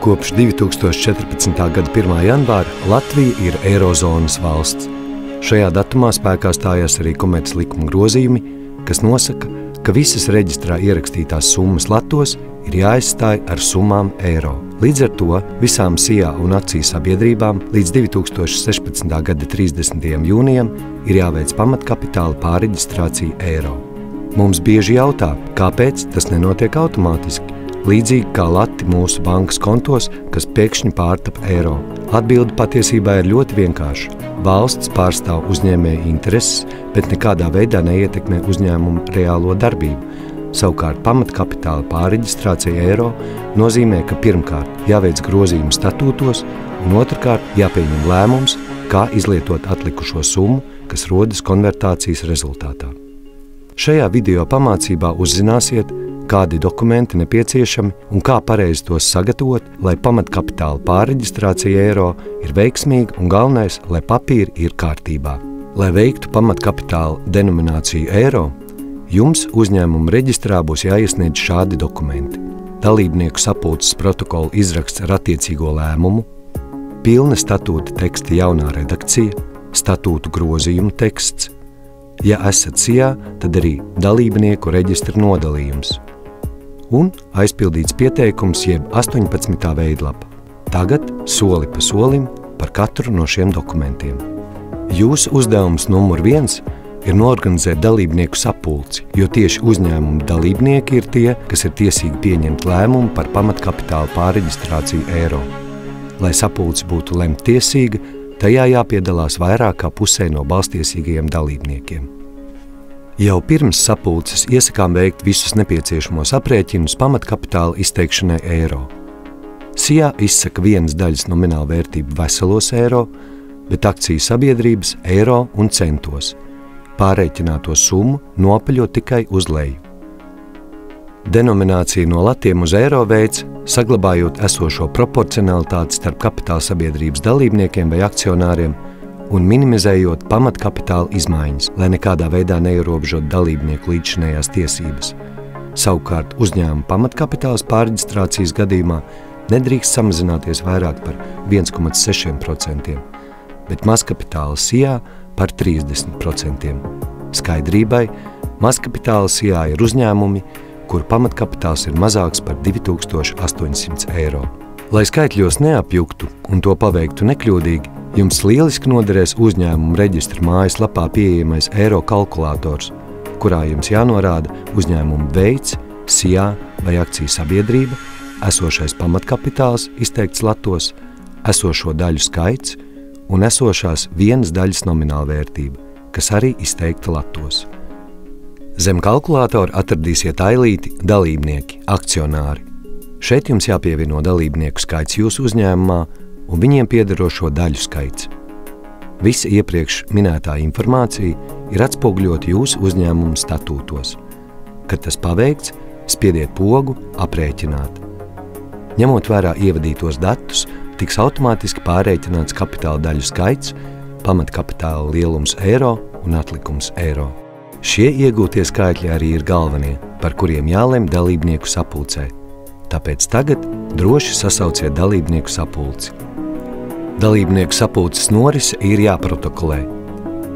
Kopš 2014. gada 1. janvāra Latvija ir Eirozonas valsts. Šajā datumā spēkā stājās arī komerclikuma grozījumi, kas nosaka, ka visas reģistrā ierakstītās summas latos ir jāaizstāj ar summām eiro. Līdz ar to visām SIA un akciju sabiedrībām līdz 2016. gada 30. jūnijam ir jāveic pamatkapitāla pārreģistrācija eiro. Mums bieži jautā, kāpēc tas nenotiek automātiski, līdzīgi kā lati mūsu bankas kontos, kas pēkšņi pārtap eiro. Atbilde patiesībā ir ļoti vienkārša. Valsts pārstāv uzņēmēju intereses, bet nekādā veidā neietekmē uzņēmumu reālo darbību. Savukārt pamatkapitāla pārreģistrācija eiro nozīmē, ka pirmkārt jāveic grozījumi statūtos un otrkārt jāpieņem lēmums, kā izlietot atlikušo summu, kas rodas konvertācijas rezultātā. Šajā video pamācībā uzzināsiet, kādi dokumenti nepieciešami un kā pareizi tos sagatavot, lai pamatkapitāla pārreģistrācija eiro ir veiksmīga un galvenais, lai papīri ir kārtībā. Lai veiktu pamatkapitāla denomināciju eiro, jums uzņēmuma reģistrā būs jāiesniedz šādi dokumenti: dalībnieku sapulces protokola izraksts ar attiecīgo lēmumu, pilna statūta teksta jaunā redakcija, statūtu grozījumu teksts. Ja esat SIA, tad arī dalībnieku reģistra nodalījums un aizpildīts pieteikums jeb 18. veidlapa. Tagad soli pa solim par katru no šiem dokumentiem. Jūsu uzdevums numur 1 ir noorganizēt dalībnieku sapulci, jo tieši uzņēmuma dalībnieki ir tie, kas ir tiesīgi pieņemt lēmumu par pamatkapitāla pārreģistrāciju eiro. Lai sapulce būtu lemttiesīga, tajā jāpiedalās vairāk kā pusē no balstiesīgajiem dalībniekiem. Jau pirms sapulces iesakām veikt visus nepieciešamos aprēķinus pamatkapitāla izteikšanai eiro. SIA izsaka vienas daļas nominālu vērtību veselos eiro, bet akciju sabiedrības eiro un centos. Pārreķināto summu nopaļo tikai uz leju. Denominācija no latiem uz eiro veids, saglabājot esošo proporcionalitāti starp kapitāla sabiedrības dalībniekiem vai akcionāriem un minimizējot pamatkapitāla izmaiņas, lai nekādā veidā neierobežot dalībnieku līdzšinējās tiesības. Savukārt uzņēmuma pamatkapitāls pārreģistrācijas gadījumā nedrīkst samazināties vairāk par 1,6%, bet mazkapitāla SIA par 30%. Skaidrībai, mazkapitāla SIA ir uzņēmumi, kur pamatkapitāls ir mazāks par 2800 eiro. Lai skaitļos neapjuktu un to paveiktu nekļūdīgi, jums lieliski noderēs uzņēmuma reģistra mājaslapā pieejamais eiro kalkulators, kurā jums jānorāda uzņēmuma veids, SIA vai akciju sabiedrība, esošais pamatkapitāls izteikts latos, esošo daļu skaits un esošās vienas daļas nomināla vērtība, kas arī izteikta latos. Zem kalkulātora atradīsiet ailīti dalībnieki, akcionāri. Šeit jums jāpievieno dalībnieku skaits jūsu uzņēmumā un viņiem piederošo daļu skaits. Visa iepriekš minētā informācija ir atspoguļota jūsu uzņēmuma statūtos. Kad tas paveikts, spiediet pogu aprēķināt. Ņemot vērā ievadītos datus, tiks automātiski pārreķināts kapitāla daļu skaits, pamatkapitāla lielums eiro un atlikums eiro. Šie iegūtie skaitļi arī ir galvenie, par kuriem jālem dalībnieku sapulcē. Tāpēc tagad droši sasauciet dalībnieku sapulci. Dalībnieku sapulces norise ir jāprotokolē.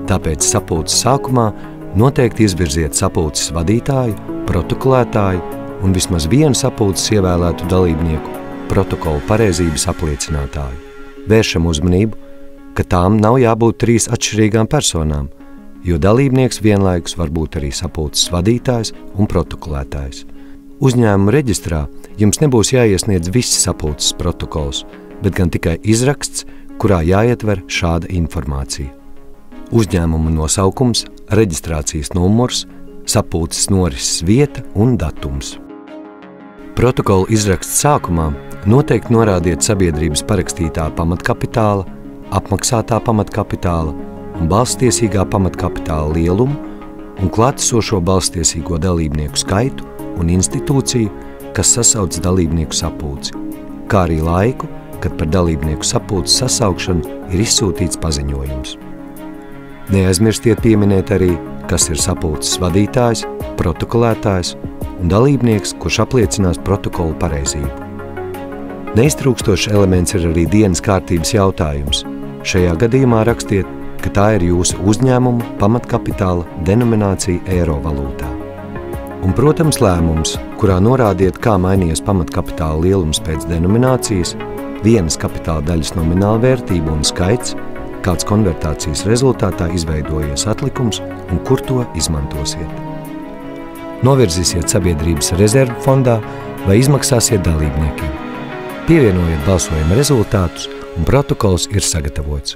Tāpēc sapulces sākumā noteikti izvirziet sapulces vadītāju, protokolētāju un vismaz vienu sapulces ievēlētu dalībnieku protokolu pareizības apliecinātāju. Vēršam uzmanību, ka tām nav jābūt 3 atšķirīgām personām, jo dalībnieks vienlaikus var būt arī sapulces vadītājs un protokolētājs. Uzņēmuma reģistrā jums nebūs jāiesniedz visi sapulces protokols, bet gan tikai izraksts, kurā jāietver šāda informācija. Uzņēmuma nosaukums, reģistrācijas numurs, sapulces norises vieta un datums. Protokola izraksts sākumā noteikti norādiet sabiedrības parakstītā pamatkapitāla, apmaksātā pamatkapitāla un balstiesīgā pamatkapitāla lielumu un klātesošo balstiesīgo dalībnieku skaitu un institūciju, kas sasauc dalībnieku sapulci, kā arī laiku, kad par dalībnieku sapulces sasaukšanu ir izsūtīts paziņojums. Neaizmirstiet pieminēt arī, kas ir sapulces vadītājs, protokolētājs un dalībnieks, kurš apliecinās protokolu pareizību. Neiztrūkstošs elements ir arī dienas kārtības jautājums. Šajā gadījumā rakstiet, ka tā ir jūsu uzņēmuma pamatkapitāla denominācija eiro valūtā. Un, protams, lēmums, kurā norādiet, kā mainījies pamatkapitāla lielums pēc denominācijas, vienas kapitāla daļas nomināla vērtība un skaits, kāds konvertācijas rezultātā izveidojies atlikums un kur to izmantosiet. Novirzīsiet sabiedrības rezervu fondā vai izmaksāsiet dalībniekiem. Pievienojiet balsojuma rezultātus un protokols ir sagatavots.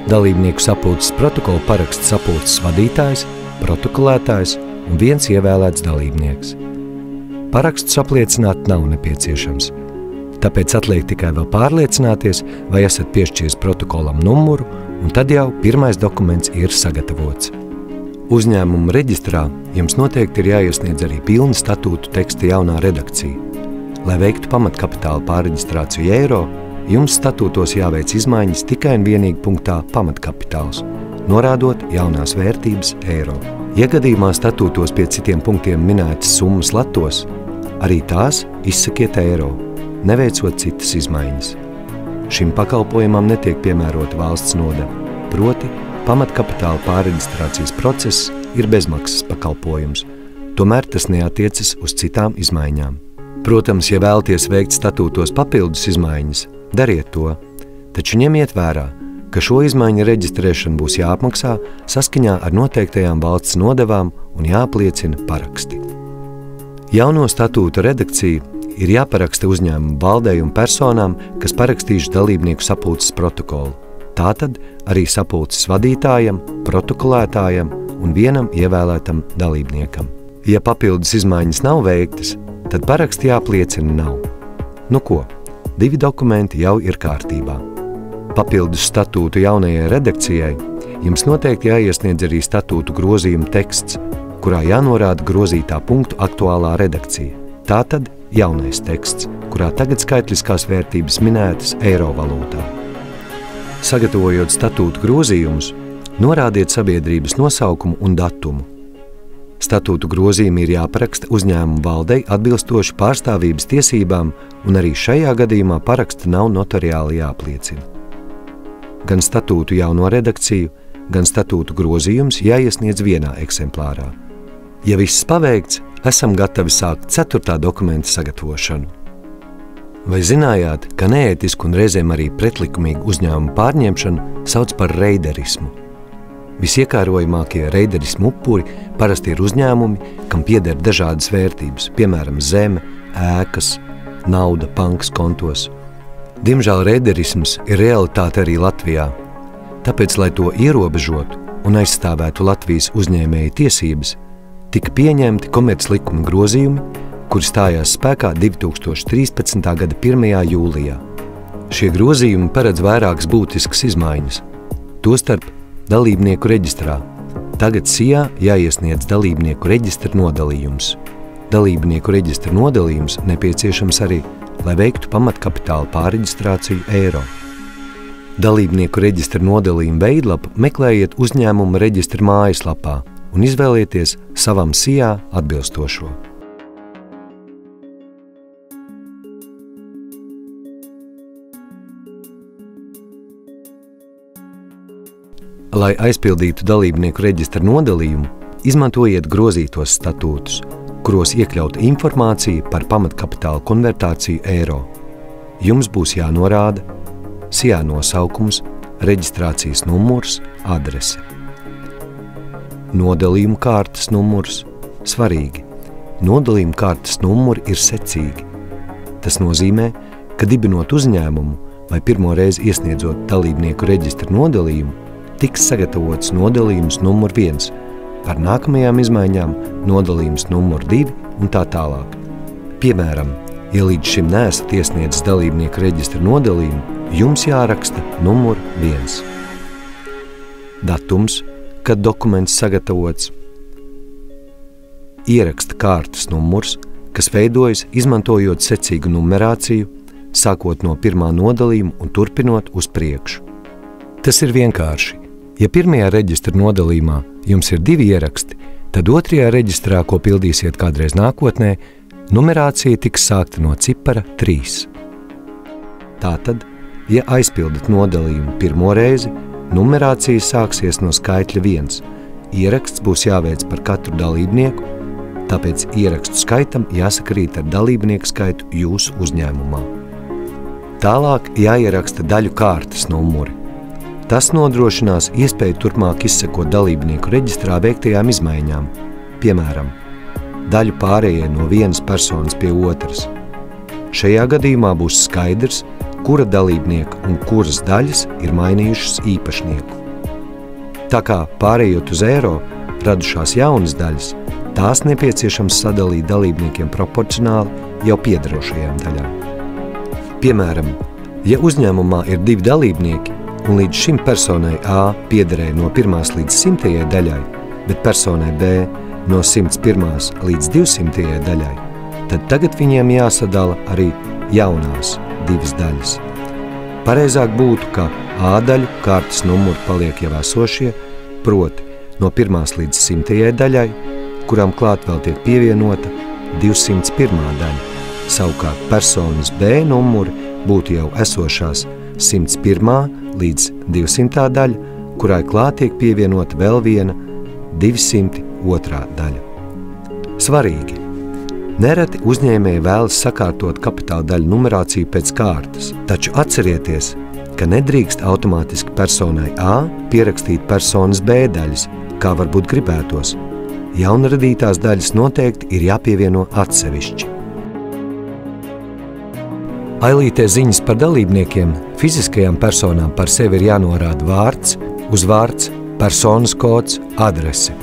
Dalībnieku sapulces protokolu paraksta sapulces vadītājs, protokolētājs un viens ievēlēts dalībnieks. Parakstus apliecināt nav nepieciešams, tāpēc atliek tikai vēl pārliecināties, vai esat piešķīris protokolam numuru, un tad jau pirmais dokuments ir sagatavots. Uzņēmuma reģistrā jums noteikti ir jāiesniedz arī pilna statūtu teksta jaunā redakcija. Lai veiktu pamatkapitāla pārreģistrāciju eiro, jums statūtos jāveic izmaiņas tikai un vienīgi punktā pamatkapitāls, norādot jaunās vērtības eiro. Ja gadījumā statūtos pie citiem punktiem minētas summas latos, arī tās izsakiet eiro, neveicot citas izmaiņas. Šim pakalpojumam netiek piemērota valsts nodeva, proti pamatkapitāla pārreģistrācijas process ir bezmaksas pakalpojums, tomēr tas neatiecas uz citām izmaiņām. Protams, ja vēlaties veikt statūtos papildus izmaiņas, dariet to, taču ņemiet vērā, ka šo izmaiņu reģistrēšana būs jāapmaksā saskaņā ar noteiktajām valsts nodevām un jāapliecina paraksti. Jauno statūta redakciju ir jāparaksta uzņēmuma valdei un personām, kas parakstījuši dalībnieku sapulces protokolu. Tātad arī sapulces vadītājam, protokolētājam un vienam ievēlētam dalībniekam. Ja papildus izmaiņas nav veiktas, tad paraksti jāapliecina nav. Nu ko, 2 dokumenti jau ir kārtībā. Papildus statūtu jaunajai redakcijai jums noteikti jāiesniedz arī statūtu grozījuma teksts, kurā jānorāda grozītā punktu aktuālā redakcija. Tātad jaunais teksts, kurā tagad skaitliskās vērtības minētas eiro valūtā. Sagatavojot statūtu grozījumus, norādiet sabiedrības nosaukumu un datumu. Statūtu grozījumi ir jāparaksta uzņēmuma valdei atbilstoši pārstāvības tiesībām, un arī šajā gadījumā paraksta nav notariāli jāapliecina. Gan statūtu jauno redakciju, gan statūtu grozījums jāiesniedz vienā eksemplārā. Ja viss paveikts, esam gatavi sākt 4. dokumenta sagatavošanu. Vai zinājāt, ka neētisku un reizēm arī pretlikumīgu uzņēmumu pārņemšanu sauc par reiderismu? Visiekārojamākie reiderismu upuri parasti ir uzņēmumi, kam pieder dažādas vērtības, piemēram, zeme, ēkas, nauda bankas kontos. Diemžēl reiderisms ir realitāte arī Latvijā. Tāpēc, lai to ierobežotu un aizstāvētu Latvijas uzņēmēju tiesības, tika pieņemti komerclikuma grozījumi, kuri stājās spēkā 2013. gada 1. jūlijā. Šie grozījumi paredz vairākas būtiskas izmaiņas, tostarp dalībnieku reģistrā. Tagad SIA jāiesniedz dalībnieku reģistra nodalījums. Dalībnieku reģistra nodalījums nepieciešams arī, lai veiktu pamatkapitāla pārreģistrāciju eiro. Dalībnieku reģistra nodalījuma veidlapu meklējiet uzņēmuma reģistra mājaslapā un izvēlieties savam SIA atbilstošo. Lai aizpildītu dalībnieku reģistra nodalījumu, izmantojiet grozītos statūtus, kuros iekļauta informācija par pamatkapitāla konvertāciju eiro. Jums būs jānorāda SIA nosaukums, reģistrācijas numurs, adrese. Nodalījuma kārtas numurs svarīgi. Nodalījuma kārtas numuri ir secīgi. Tas nozīmē, ka dibinot uzņēmumu vai pirmo reizi iesniedzot dalībnieku reģistra nodalījumu, tiks sagatavots nodalījums numur 1, par nākamajām izmaiņām nodalījums numur 2 un tā tālāk. Piemēram, ja līdz šim neesat iesniedzis dalībnieku reģistra nodalījumu, jums jāraksta numur 1. Datums, kad dokuments sagatavots. Ieraksta kārtas numurs, kas veidojas izmantojot secīgu numerāciju, sākot no 1. nodalījuma un turpinot uz priekšu. Tas ir vienkārši. Ja pirmajā reģistra nodalījumā jums ir 2 ieraksti, Tad otrajā reģistrā, ko pildīsiet kādreiz nākotnē, numerācija tiks sākta no cipara 3. Tātad, ja aizpildat nodalījumu pirmo reizi, numerācija sāksies no skaitļa 1. Ieraksts būs jāveic par katru dalībnieku, tāpēc ierakstu skaitam jāsakrīt ar dalībnieku skaitu jūsu uzņēmumā. Tālāk jāieraksta daļu kārtas numuri. Tas nodrošinās iespēju turpmāk izsekot dalībnieku reģistrā veiktajām izmaiņām, piemēram, daļu pārējai no vienas personas pie otras. Šajā gadījumā būs skaidrs, kura dalībnieka un kuras daļas ir mainījušas īpašnieku. Tā kā pārējot uz eiro radušās jaunas daļas, tās nepieciešams sadalīt dalībniekiem proporcionāli jau piederošajām daļām. Piemēram, ja uzņēmumā ir 2 dalībnieki un līdz šim personai A piederēja no 1. līdz 100. daļai, bet personai B no 101. līdz 200. daļai, tad tagad viņiem jāsadala arī jaunās 2 daļas. Pareizāk būtu, ka A daļu kārtas numuri paliek jau esošie, proti no 1. līdz 100. daļai, kurām klāt vēl tiek pievienota 201. daļa. Savukārt personas B numuri būtu jau esošās 101. līdz 200. daļa, kurai klāt tiek pievienota vēl viena 202. daļa. Svarīgi! Nereti uzņēmēji vēlas sakārtot kapitāla daļu numerāciju pēc kārtas, taču atcerieties, ka nedrīkst automātiski personai A pierakstīt personas B daļas, kā varbūt gribētos. Jaunradītās daļas noteikti ir jāpievieno atsevišķi. Ailītē ziņas par dalībniekiem fiziskajām personām par sevi ir jānorāda vārds, uzvārds, personas kods, adrese.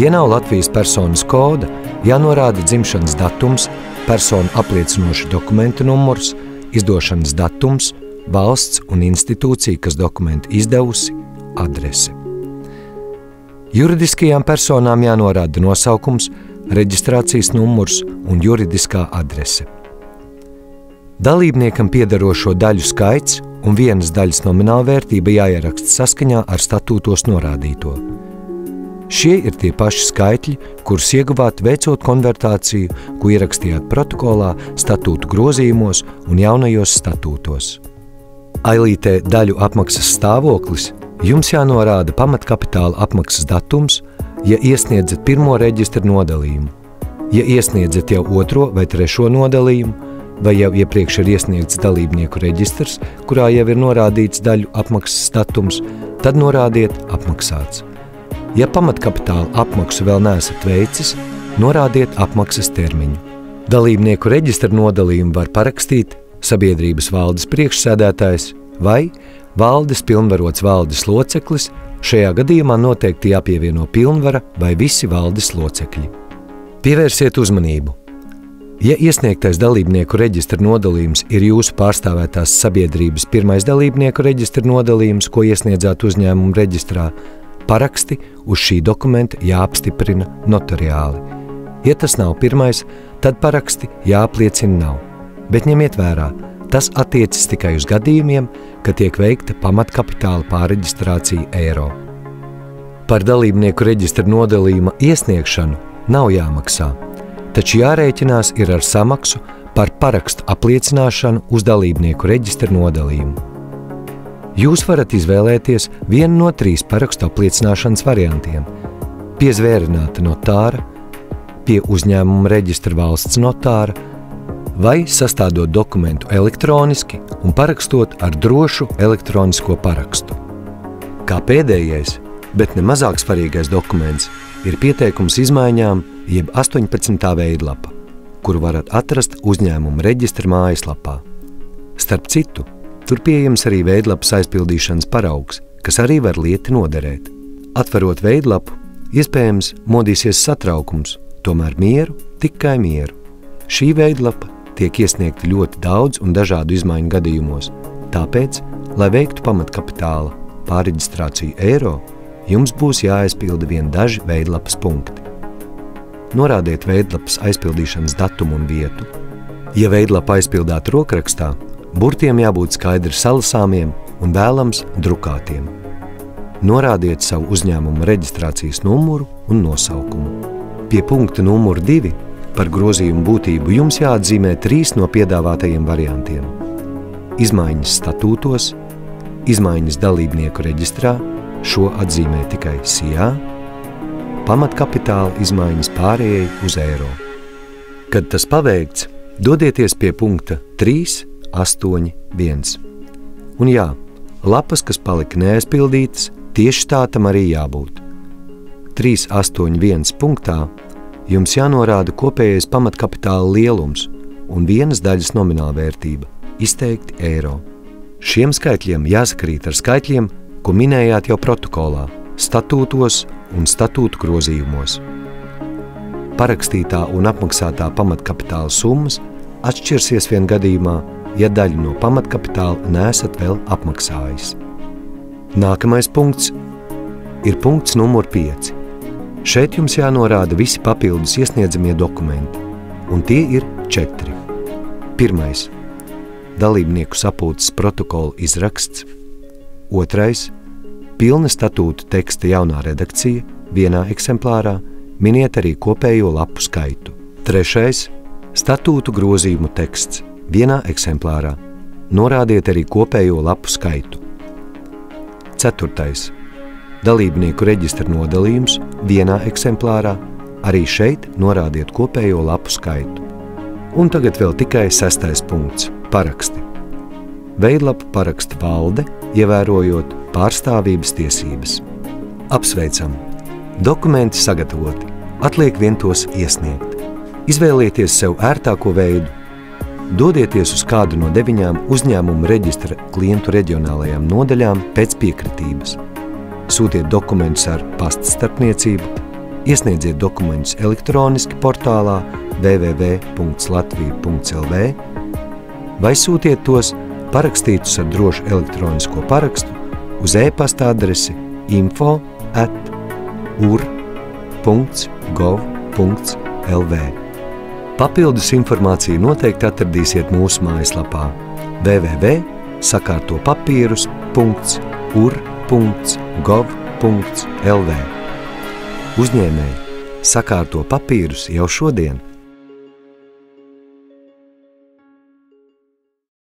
Ja nav Latvijas personas koda, jānorāda dzimšanas datums, personu apliecinoša dokumenta numurs, izdošanas datums, valsts un institūcija, kas dokumentu izdevusi, adrese. Juridiskajām personām jānorāda nosaukums, reģistrācijas numurs un juridiskā adrese. Dalībniekam piederošo daļu skaits un vienas daļas nomināla vērtība jāieraksta saskaņā ar statūtos norādīto. Šie ir tie paši skaitļi, kurus ieguvāt veicot konvertāciju, ko ierakstījāt protokolā, statūtu grozījumos un jaunajos statūtos. Ailītē daļu apmaksas stāvoklis jums jānorāda pamatkapitāla apmaksas datums, ja iesniedzat 1. reģistra nodalījumu. Ja iesniedzat jau 2. vai 3. nodalījumu, vai jau iepriekš ir iesniegts dalībnieku reģistrs, kurā jau ir norādīts daļu apmaksas datums, tad norādiet apmaksāts. Ja pamatkapitāla apmaksu vēl neesat veicis, norādiet apmaksas termiņu. Dalībnieku reģistra nodalījumu var parakstīt sabiedrības valdes priekšsēdētājs vai valdes pilnvarots valdes loceklis, šajā gadījumā noteikti jāpievieno pilnvara vai visi valdes locekļi. Pievērsiet uzmanību! Ja iesniegtais dalībnieku reģistra nodalījums ir jūsu pārstāvētās sabiedrības 1. dalībnieku reģistra nodalījums, ko iesniedzāt uzņēmumu reģistrā, paraksti uz šī dokumenta jāapstiprina notariāli. Ja tas nav 1., tad paraksti jāapliecina nav. Bet ņemiet vērā, tas attiecas tikai uz gadījumiem, kad tiek veikta pamatkapitāla pārreģistrācija eiro. Par dalībnieku reģistra nodalījuma iesniegšanu nav jāmaksā, taču jārēķinās ir ar samaksu par parakstu apliecināšanu uz dalībnieku reģistra nodalījumu. Jūs varat izvēlēties vienu no 3 parakstu apliecināšanas variantiem – pie zvērināta notāra, pie uzņēmuma reģistra valsts notāra vai sastādot dokumentu elektroniski un parakstot ar drošu elektronisko parakstu. Kā pēdējais, bet ne mazāk svarīgais dokuments ir pieteikums izmaiņām jeb 18. veidlapa, kuru varat atrast uzņēmuma reģistra mājaslapā. Starp citu, tur pieejams arī veidlapas aizpildīšanas paraugs, kas arī var lieti noderēt. Atverot veidlapu, iespējams modīsies satraukums, tomēr mieru, tikai mieru. Šī veidlapa tiek iesniegta ļoti daudz un dažādu izmaiņu gadījumos, tāpēc, lai veiktu pamatkapitāla pārreģistrāciju eiro, jums būs jāaizpilda vien daži veidlapas punkti. Norādiet veidlapas aizpildīšanas datumu un vietu. Ja veidlapa aizpildāta rokrakstā, burtiem jābūt skaidri salasāmiem un vēlams drukātiem. norādiet savu uzņēmuma reģistrācijas numuru un nosaukumu. Pie punkta numuru 2 par grozījumu būtību jums jāatzīmē 3 no piedāvātajiem variantiem. Izmaiņas statūtos, izmaiņas dalībnieku reģistrā, šo atzīmē tikai SIA, pamatkapitāla izmaiņas pārējai uz eiro. Kad tas paveikts, dodieties pie punkta 3.8.1. Un jā, lapas, kas palika neaizpildītas, tieši tā tam arī jābūt. 3.8.1 punktā jums jānorāda kopējais pamatkapitāla lielums un vienas daļas nomināla vērtība, izteikti eiro. Šiem skaitļiem jāsakrīt ar skaitļiem, ko minējāt jau protokolā, statūtos un statūtu grozījumos. Parakstītā un apmaksātā pamatkapitāla summas atšķirsies vien gadījumā, ja daļu no pamatkapitāla neesat vēl apmaksājis. Nākamais punkts ir punkts numur 5. Šeit jums jānorāda visi papildus iesniedzamie dokumenti, un tie ir 4. Pirmais – dalībnieku sapulces protokola izraksts. 2. – pilna statūta teksta jaunā redakcija, vienā eksemplārā, miniet arī kopējo lapu skaitu. 3. – statūtu grozījumu teksts, vienā eksemplārā, norādiet arī kopējo lapu skaitu. 4. Dalībnieku reģistra nodalījums vienā eksemplārā, arī šeit norādiet kopējo lapu skaitu. Un tagad vēl tikai 6. punkts – paraksti. Veidlapu paraksta valde, ievērojot pārstāvības tiesības. Apsveicam! Dokumenti sagatavoti, atliek vien tos iesniegt. Izvēlieties sev ērtāko veidu. Dodieties uz kādu no 9 uzņēmuma reģistra klientu reģionālajām nodaļām pēc piekritības. Sūtiet dokumentus ar pasta starpniecību, iesniedziet dokumentus elektroniski portālā www.latvija.lv vai sūtiet tos parakstītus ar drošu elektronisko parakstu uz e-pasta adresi info@ur.gov.lv. Papildus informāciju noteikti atradīsiet mūsu mājaslapā www.sakārtopapīrus.ur.gov.lv. Uzņēmēji, sakārto papīrus jau šodien!